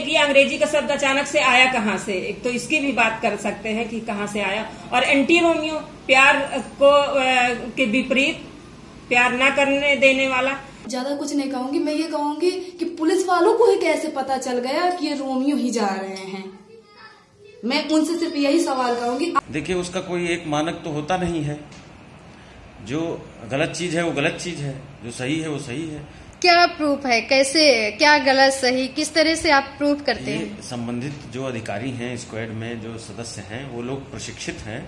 कि अंग्रेजी का शब्द अचानक से आया कहाँ से, एक तो इसकी भी बात कर सकते हैं कि कहाँ से आया। और एंटी रोमियो, प्यार को के विपरीत, प्यार न करने देने वाला। ज्यादा कुछ नहीं कहूंगी, मैं ये कहूंगी कि पुलिस वालों को ही कैसे पता चल गया कि ये रोमियो ही जा रहे हैं। मैं उनसे सिर्फ यही सवाल करूंगी। देखिए, उसका कोई एक मानक तो होता नहीं है। जो गलत चीज है वो गलत चीज है, जो सही है वो सही है। क्या प्रूफ है, कैसे, क्या गलत सही किस तरह से आप प्रूफ करते हैं? संबंधित जो अधिकारी हैं, स्क्वाड में जो सदस्य हैं, वो लोग प्रशिक्षित हैं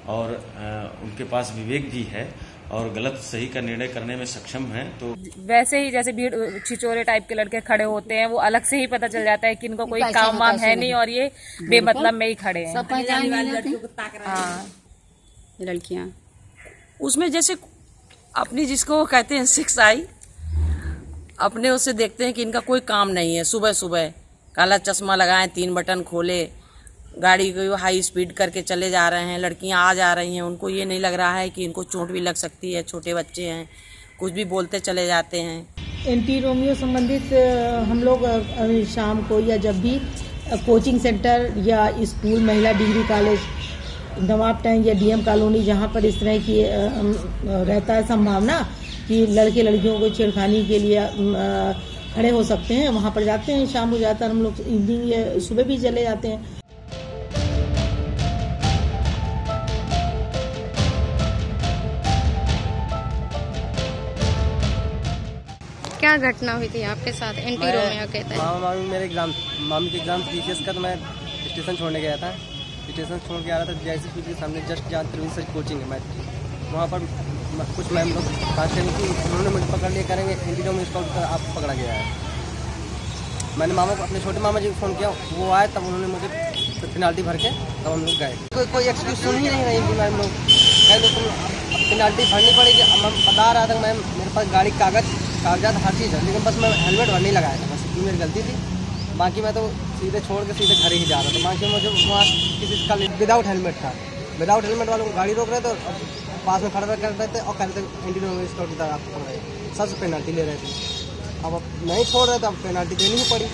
और उनके पास विवेक भी है और गलत सही का निर्णय करने में सक्षम हैं। तो वैसे ही जैसे भीड़ छिचोरे टाइप के लड़के खड़े होते हैं, वो अलग से ही पता चल जाता है कि इनको कोई काम वाम है नहीं और ये बेमतलब में ही खड़े हैं। हाँ, लड़कियां उसमें जैसे अपनी जिसको कहते हैं 6 आई, अपने उससे देखते हैं कि इनका कोई काम नहीं है। सुबह सुबह काला चश्मा लगाएं, 3 बटन खोले, गाड़ी को हाई स्पीड करके चले जा रहे हैं, लड़कियां आ जा रही हैं। उनको ये नहीं लग रहा है कि इनको चोट भी लग सकती है, छोटे बच्चे हैं, कुछ भी बोलते चले जाते हैं। एंटी रोमियो संबंधित हम लोग शाम को या जब भी कोचिंग सेंटर या स्कूल, महिला डिग्री कॉलेज, नवाब टैंक या डीएम कॉलोनी, जहाँ पर इस तरह की रहता है संभावना कि लड़के लड़कियों को छेड़खानी के लिए खड़े हो सकते हैं, वहाँ पर जाते हैं। शाम को जाकर हम लोग इवनिंग या सुबह भी चले जाते हैं। क्या घटना हुई थी आपके साथ एंटी रोमियो के तहत? मेरे मामी के एग्जाम पीसीएस का, तो मैं स्टेशन छोड़ने गया था। स्टेशन छोड़ के आ रहा था, जैसे स्कूल के सामने जस्ट जहाँ त्रिवेणी सर कोचिंग है मैथ की, वहाँ पर कुछ मैम लोग बात करें कि उन्होंने मुझे पकड़ लिया, करेंगे एंटी रोमियो स्काउट का आप पकड़ा गया है। मैंने मामा को, अपने छोटे मामा जी को फ़ोन किया, वो आए, तब उन्होंने मुझे पेनाल्टी भर के तब हम लोग गए। कोई एक्सक्यूज सुन ही नहीं रही थी मैम लोग, कह लो तुम पेनाल्टी भरनी पड़ेगी। मैं बता रहा था मैम मेरे पास गाड़ी कागजात हर चीज़ है, लेकिन बस मैं हेलमेट भर नहीं लगाया था, बस इतनी मेरी गलती थी। बाकी मैं तो सीधे छोड़ के सीधे घर ही जा रहा था। बाकी मुझे वहाँ किसी का विदाउट हेलमेट था, विदाउट हेलमेट वालों को गाड़ी रोक रहे थे, पास में खड़ा कर रहे थे और कहते थे एंटी रोमियो स्काउट की तरह आप पकड़ रहे थे, सबसे पेनाल्टी ले रहे थे। अब नहीं छोड़ रहे थे, अब पेनाल्टी देनी ही पड़ी।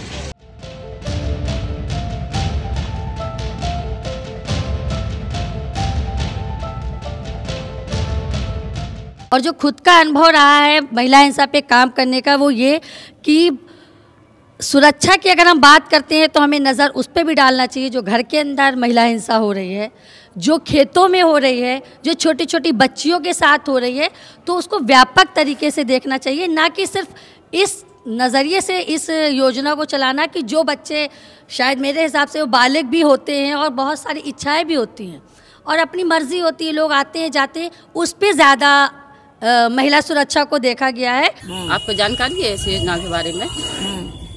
और जो खुद का अनुभव रहा है महिला हिंसा पे काम करने का, वो ये कि सुरक्षा की अगर हम बात करते हैं तो हमें नज़र उस पर भी डालना चाहिए जो घर के अंदर महिला हिंसा हो रही है, जो खेतों में हो रही है, जो छोटी छोटी बच्चियों के साथ हो रही है, तो उसको व्यापक तरीके से देखना चाहिए, ना कि सिर्फ इस नज़रिए से इस योजना को चलाना कि जो बच्चे शायद मेरे हिसाब से वो बालिग भी होते हैं और बहुत सारी इच्छाएं भी होती हैं और अपनी मर्जी होती है, लोग आते हैं जाते हैं, उस पर ज़्यादा महिला सुरक्षा को देखा गया है। आपको जानकारी है इस योजना के बारे में?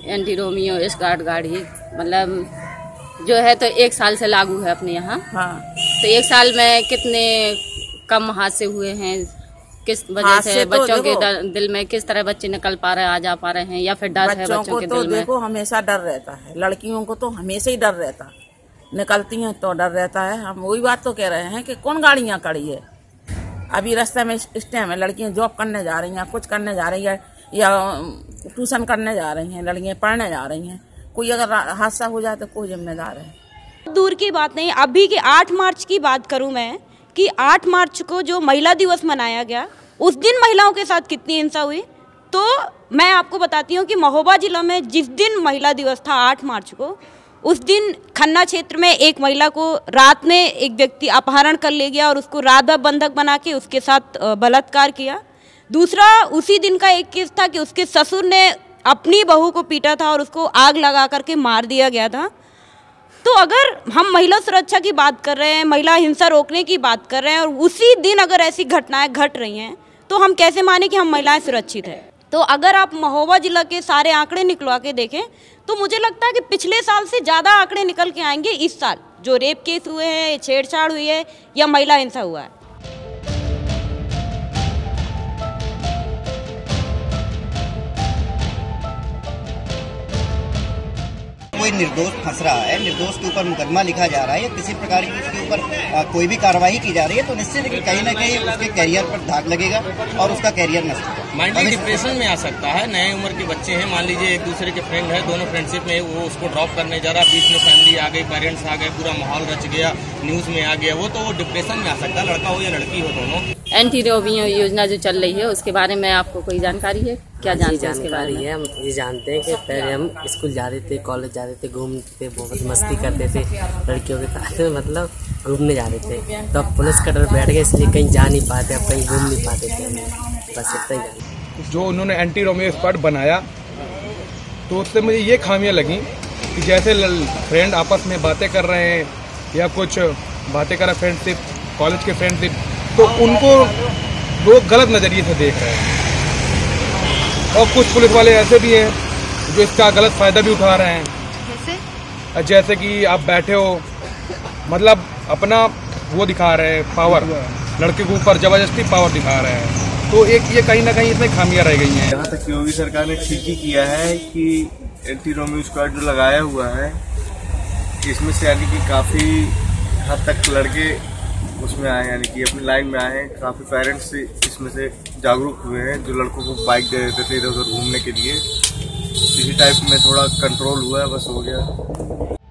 एंटी रोमियो स्काउट गाड़ी मतलब जो है तो 1 साल से लागू है अपने यहाँ। तो 1 साल में कितने कम हादसे हुए हैं, किस वजह से बच्चों के दिल में किस तरह बच्चे निकल पा रहे हैं, आ जा पा रहे हैं, या फिर डर है बच्चों के दिल में? देखो हमेशा डर रहता है, लड़कियों को तो हमेशा ही डर रहता है, निकलती हैं तो डर रहता है। हम वही बात तो कह रहे हैं कि कौन गाड़ियाँ खड़ी है। अभी रास्ते में इस टाइम है, लड़कियाँ जॉब करने जा रही हैं, कुछ करने जा रही है या ट्यूशन करने जा रही हैं, लड़कियाँ पढ़ने जा रही हैं, कोई अगर हादसा हो जाए तो कोई जिम्मेदार है? दूर की बात नहीं, अभी के 8 मार्च की बात करूं मैं कि 8 मार्च को जो महिला दिवस मनाया गया, उस दिन महिलाओं के साथ कितनी हिंसा हुई। तो मैं आपको बताती हूं कि महोबा जिला में जिस दिन महिला दिवस था 8 मार्च को, उस दिन खन्ना क्षेत्र में एक महिला को रात में एक व्यक्ति अपहरण कर ले गया और उसको रात भर बंधक बना के उसके साथ बलात्कार किया। दूसरा उसी दिन का एक केस था कि उसके ससुर ने अपनी बहू को पीटा था और उसको आग लगा करके मार दिया गया था। तो अगर हम महिला सुरक्षा की बात कर रहे हैं, महिला हिंसा रोकने की बात कर रहे हैं और उसी दिन अगर ऐसी घटनाएं घट रही हैं, तो हम कैसे माने कि हम महिलाएं सुरक्षित हैं? तो अगर आप महोबा जिला के सारे आंकड़े निकलवा के देखें तो मुझे लगता है कि पिछले साल से ज़्यादा आंकड़े निकल के आएंगे इस साल, जो रेप केस हुए हैं, छेड़छाड़ हुई है या महिला हिंसा हुआ है। कोई निर्दोष फंस रहा है, निर्दोष के ऊपर मुकदमा लिखा जा रहा है या किसी प्रकार की उसके ऊपर ऊपर कोई भी कार्रवाई की जा रही है तो निश्चित है कि कहीं ना कहीं उसके कैरियर पर दाग लगेगा और उसका कैरियर नष्ट होगा। माइंडली डिप्रेशन में आ सकता है। नए उम्र के बच्चे हैं, मान लीजिए एक दूसरे के फ्रेंड है, दोनों फ्रेंडशिप में वो उसको ड्रॉप करने जा रहा, बीच में फैमिली आ गई, पेरेंट्स आ गए, पूरा माहौल रच गया, न्यूज में आ गया, वो तो वो डिप्रेशन में आ सकता है, लड़का हो या लड़की हो दोनों। एंटी रोमियो योजना जो चल रही है उसके बारे में आपको कोई जानकारी है? क्या जानते हैं इसके बारे में? हम ये जानते हैं कि पहले हम स्कूल जा रहे थे, कॉलेज जा रहे थे, घूमते थे, बहुत मस्ती करते थे लड़कियों के साथ, मतलब घूमने जा रहे थे, तो अब पुलिस का डर बैठ गया इसलिए कहीं जा नहीं पाते, अब कहीं घूम नहीं पाते थे, बस इतना ही। जो उन्होंने एंटी रोमियो स्क्वाड बनाया तो उससे मुझे ये खामियां लगी कि जैसे फ्रेंड आपस में बातें कर रहे हैं या कुछ बातें कर रहे फ्रेंडशिप, कॉलेज के फ्रेंडशिप, तो उनको लोग गलत नज़रिए से देख रहे हैं। और कुछ पुलिस वाले ऐसे भी हैं जो इसका गलत फायदा भी उठा रहे हैं, जैसे कि आप बैठे हो, मतलब अपना वो दिखा रहे हैं पावर, लड़के के ऊपर जबरदस्ती पावर दिखा रहे हैं, तो एक ये कहीं ना कहीं इसमें खामियां रह गई हैं। यहाँ तक योगी सरकार ने ठीक ही किया है कि एंटी रोमियो स्क्वाड जो लगाया हुआ है इसमें से यानी कि काफ़ी हद तक लड़के उसमें आए, यानी कि अपनी लाइन में आए हैं। काफ़ी पेरेंट्स इसमें से जागरूक हुए हैं जो लड़कों को बाइक दे देते थे इधर उधर घूमने के लिए। इसी टाइप में थोड़ा कंट्रोल हुआ है, बस हो गया।